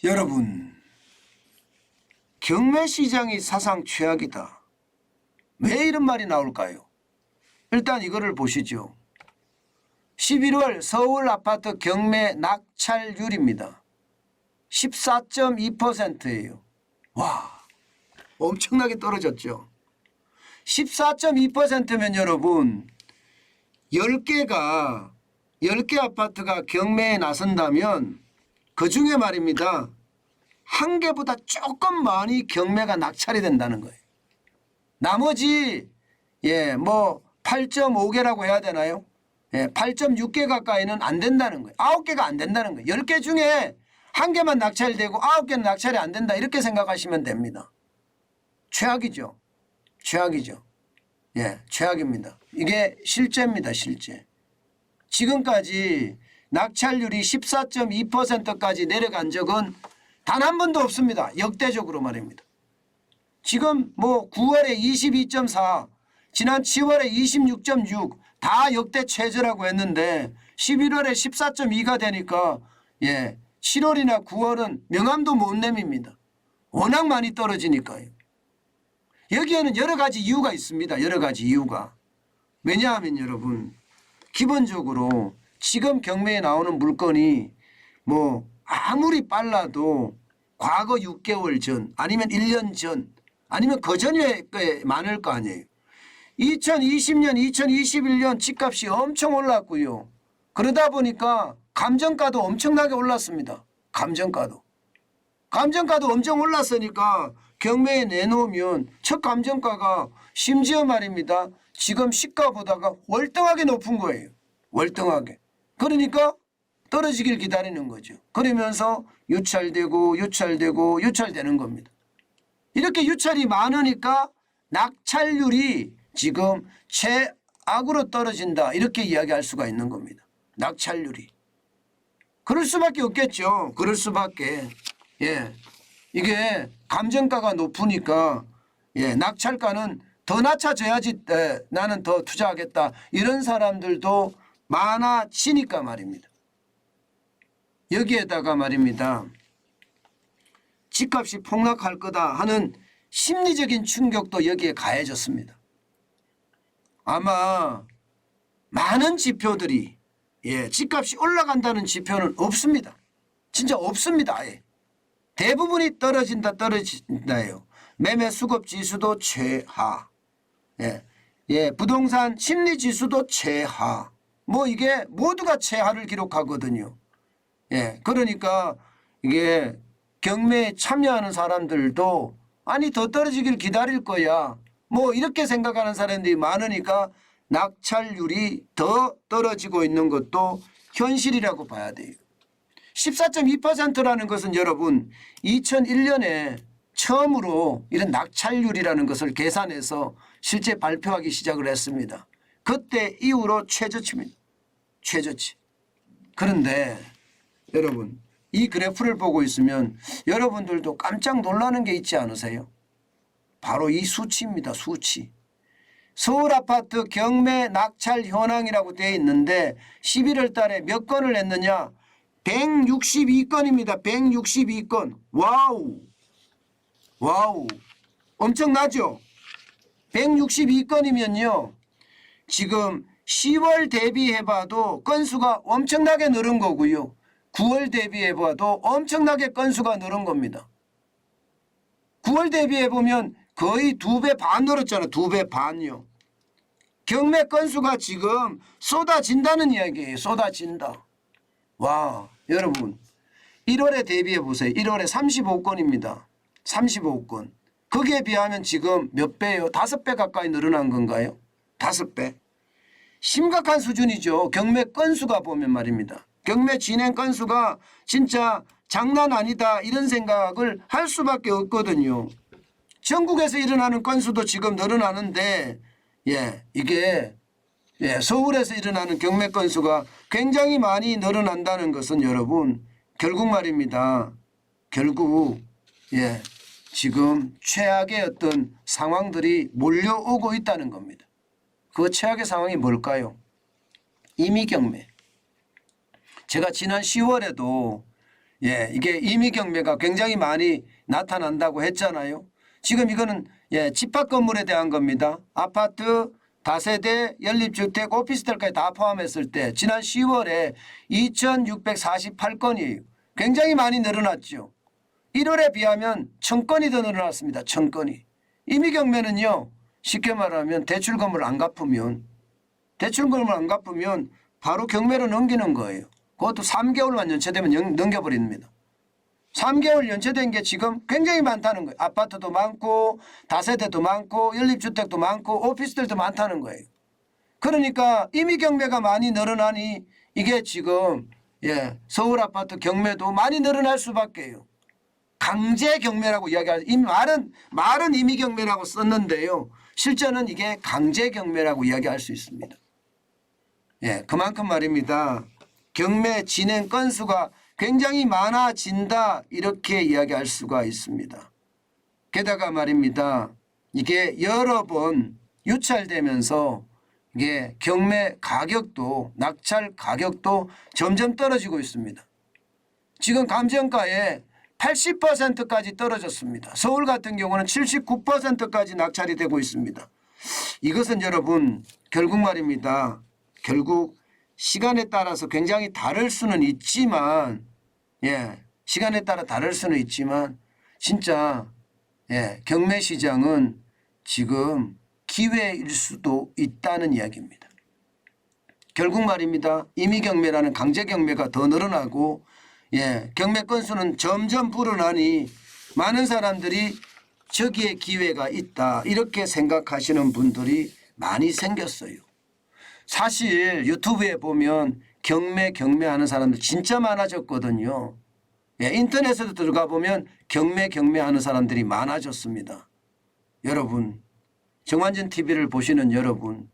여러분, 경매 시장이 사상 최악이다. 왜 이런 말이 나올까요? 일단 이거를 보시죠. 11월 서울 아파트 경매 낙찰률입니다. 14.2%예요. 와, 엄청나게 떨어졌죠. 14.2%면 여러분 10개 아파트가 경매에 나선다면 그중에 말입니다. 한 개보다 조금 많이 경매가 낙찰이 된다는 거예요. 나머지 8.5개라고 해야 되나요? 8.6개 가까이는 안 된다는 거예요. 9개가 안 된다는 거예요. 10개 중에 한 개만 낙찰되고 9개는 낙찰이 안 된다. 이렇게 생각하시면 됩니다. 최악이죠. 최악이죠. 최악입니다. 이게 실제입니다. 실제. 지금까지 낙찰률이 14.2%까지 내려간 적은 단 한 번도 없습니다. 역대적으로 말입니다. 지금 9월에 22.4, 지난 10월에 26.6 다 역대 최저라고 했는데 11월에 14.2가 되니까 7월이나 9월은 명함도 못 내밉니다. 워낙 많이 떨어지니까요. 여기에는 여러 가지 이유가 있습니다. 여러 가지 이유가. 왜냐하면 여러분 기본적으로 지금 경매에 나오는 물건이 아무리 빨라도 과거 6개월 전 아니면 1년 전 아니면 그 전에 많을 거 아니에요. 2020년 2021년 집값이 엄청 올랐고요. 그러다 보니까 감정가도 엄청나게 올랐습니다. 감정가도 엄청 올랐으니까 경매에 내놓으면 첫 감정가가 심지어 말입니다. 지금 시가보다가 월등하게 높은 거예요. 월등하게. 그러니까 떨어지길 기다리는 거죠. 그러면서 유찰되는 겁니다. 이렇게 유찰이 많으니까 낙찰률이 지금 최악으로 떨어진다. 이렇게 이야기할 수가 있는 겁니다. 낙찰률이. 그럴 수밖에 없겠죠. 그럴 수밖에. 이게 감정가가 높으니까 낙찰가는 더 낮춰져야지 나는 더 투자하겠다. 이런 사람들도 많아지니까 말입니다. 여기에다가 말입니다. 집값이 폭락할 거다 하는 심리적인 충격도 여기에 가해졌습니다. 아마 많은 지표들이 집값이 올라간다는 지표는 없습니다. 진짜 없습니다. 아예. 대부분이 떨어진다예요. 매매 수급 지수도 최하. 부동산 심리 지수도 최하. 이게 모두가 최하를 기록하거든요. 그러니까 이게 경매에 참여하는 사람들도 아니 더 떨어지길 기다릴 거야. 이렇게 생각하는 사람들이 많으니까 낙찰률이 더 떨어지고 있는 것도 현실이라고 봐야 돼요. 14.2%라는 것은 여러분 2001년에 처음으로 이런 낙찰률이라는 것을 계산해서 실제 발표하기 시작을 했습니다. 그때 이후로 최저치입니다. 최저치. 그런데 여러분 이 그래프를 보고 있으면 여러분들도 깜짝 놀라는 게 있지 않으세요? 바로 이 수치입니다. 수치. 서울 아파트 경매 낙찰 현황이라고 되어 있는데 11월 달에 몇 건을 했느냐? 162건입니다. 162건. 와우. 엄청나죠? 162건이면요. 지금 10월 대비해봐도 건수가 엄청나게 늘은 거고요. 9월 대비해봐도 엄청나게 건수가 늘은 겁니다. 9월 대비해보면 거의 2배 반 늘었잖아요. 2배 반요. 경매 건수가 지금 쏟아진다는 이야기예요. 쏟아진다. 와, 여러분 1월에 대비해보세요. 1월에 35건입니다. 35건. 거기에 비하면 지금 몇 배예요? 5배 가까이 늘어난 건가요? 5배. 심각한 수준이죠. 경매 건수가 보면 말입니다. 경매 진행 건수가 진짜 장난 아니다 이런 생각을 할 수밖에 없거든요. 전국에서 일어나는 건수도 지금 늘어나는데 이게 서울에서 일어나는 경매 건수가 굉장히 많이 늘어난다는 것은 여러분 결국 말입니다. 결국 지금 최악의 어떤 상황들이 몰려오고 있다는 겁니다. 그 최악의 상황이 뭘까요? 임의경매. 제가 지난 10월에도 예, 이게 임의 경매가 굉장히 많이 나타난다고 했잖아요. 지금 이거는 예, 집합 건물에 대한 겁니다. 아파트, 다세대, 연립주택, 오피스텔까지 다 포함했을 때 지난 10월에 2,648건이에요. 굉장히 많이 늘어났죠. 1월에 비하면 1,000건이 더 늘어났습니다. 1,000건이. 임의 경매는요. 쉽게 말하면 대출금을 안 갚으면 바로 경매로 넘기는 거예요. 그것도 3개월만 연체되면 넘겨버립니다. 3개월 연체된 게 지금 굉장히 많다는 거예요. 아파트도 많고 다세대도 많고 연립주택도 많고 오피스텔도 많다는 거예요. 그러니까 임의 경매가 많이 늘어나니 이게 지금 예, 서울 아파트 경매도 많이 늘어날 수밖에요. 강제 경매라고 이야기하죠. 말은 임의 경매라고 썼는데요. 실제는 이게 강제 경매라고 이야기할 수 있습니다. 예, 그만큼 말입니다. 경매 진행 건수가 굉장히 많아진다 이렇게 이야기할 수가 있습니다. 게다가 말입니다. 이게 여러 번 유찰되면서 이게 경매 가격도 낙찰 가격도 점점 떨어지고 있습니다. 지금 감정가의 80%까지 떨어졌습니다. 서울 같은 경우는 79%까지 낙찰이 되고 있습니다. 이것은 여러분 결국 말입니다. 결국 시간에 따라서 굉장히 다를 수는 있지만 예, 시간에 따라 다를 수는 있지만 진짜 예, 경매 시장은 지금 기회일 수도 있다는 이야기입니다. 결국 말입니다. 임의 경매라는 강제 경매가 더 늘어나고 예, 경매 건수는 점점 불어나니 많은 사람들이 저기에 기회가 있다 이렇게 생각하시는 분들이 많이 생겼어요. 사실 유튜브에 보면 경매하는 사람들 진짜 많아졌거든요. 예, 인터넷에도 들어가 보면 경매하는 사람들이 많아졌습니다. 여러분 정환진 TV를 보시는 여러분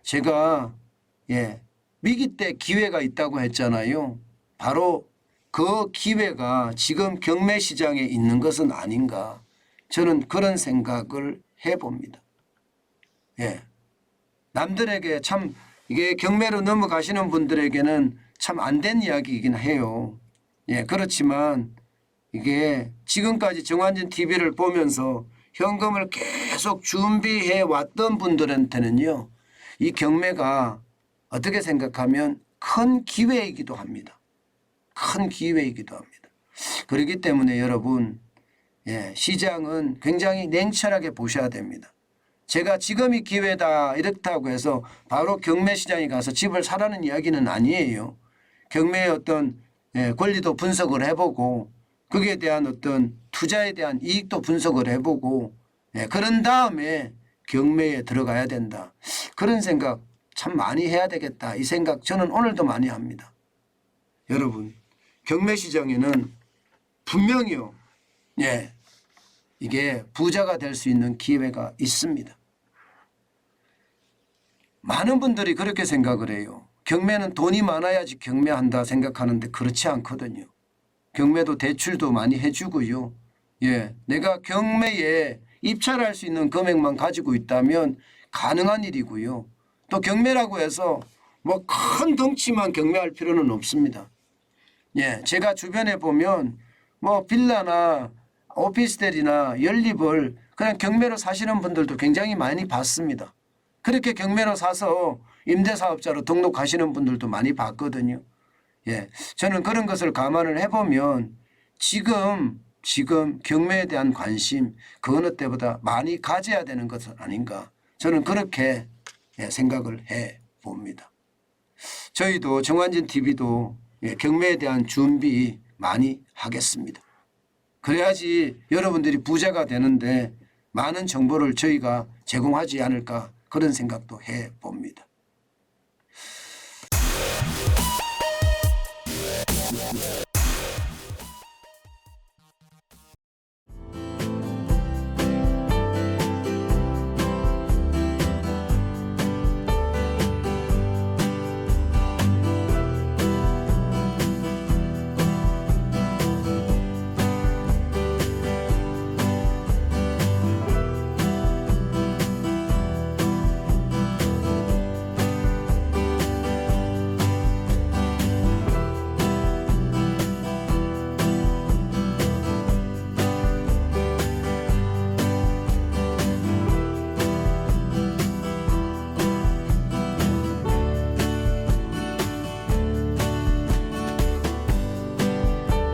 제가 예, 위기 때 기회가 있다고 했잖아요. 바로 그 기회가 지금 경매 시장에 있는 것은 아닌가 저는 그런 생각을 해봅니다. 예, 남들에게 참 이게 경매로 넘어가시는 분들에게는 참 안 된 이야기이긴 해요. 예, 그렇지만 이게 지금까지 정환진 TV를 보면서 현금을 계속 준비해 왔던 분들한테는요. 이 경매가 어떻게 생각하면 큰 기회이기도 합니다. 큰 기회이기도 합니다. 그렇기 때문에 여러분 예, 시장은 굉장히 냉철하게 보셔야 됩니다. 제가 지금이 기회다 이렇다고 해서 바로 경매 시장에 가서 집을 사라는 이야기는 아니에요. 경매의 어떤 권리도 분석을 해보고 거기에 대한 어떤 투자에 대한 이익도 분석을 해보고 그런 다음에 경매에 들어가야 된다. 그런 생각 참 많이 해야 되겠다. 이 생각 저는 오늘도 많이 합니다. 여러분 경매 시장에는 분명히요. 예, 이게 부자가 될 수 있는 기회가 있습니다. 많은 분들이 그렇게 생각을 해요. 경매는 돈이 많아야지 경매한다 생각하는데 그렇지 않거든요. 경매도 대출도 많이 해주고요. 예, 내가 경매에 입찰할 수 있는 금액만 가지고 있다면 가능한 일이고요. 또 경매라고 해서 뭐 큰 덩치만 경매할 필요는 없습니다. 예, 제가 주변에 보면 뭐 빌라나 오피스텔이나 연립을 그냥 경매로 사시는 분들도 굉장히 많이 봤습니다. 그렇게 경매로 사서 임대사업자로 등록하시는 분들도 많이 봤거든요. 예, 저는 그런 것을 감안을 해보면 지금 경매에 대한 관심 그 어느 때보다 많이 가져야 되는 것은 아닌가 저는 그렇게 생각을 해봅니다. 저희도 정환진 TV도 경매에 대한 준비 많이 하겠습니다. 그래야지 여러분들이 부자가 되는데 많은 정보를 저희가 제공하지 않을까 그런 생각도 해봅니다.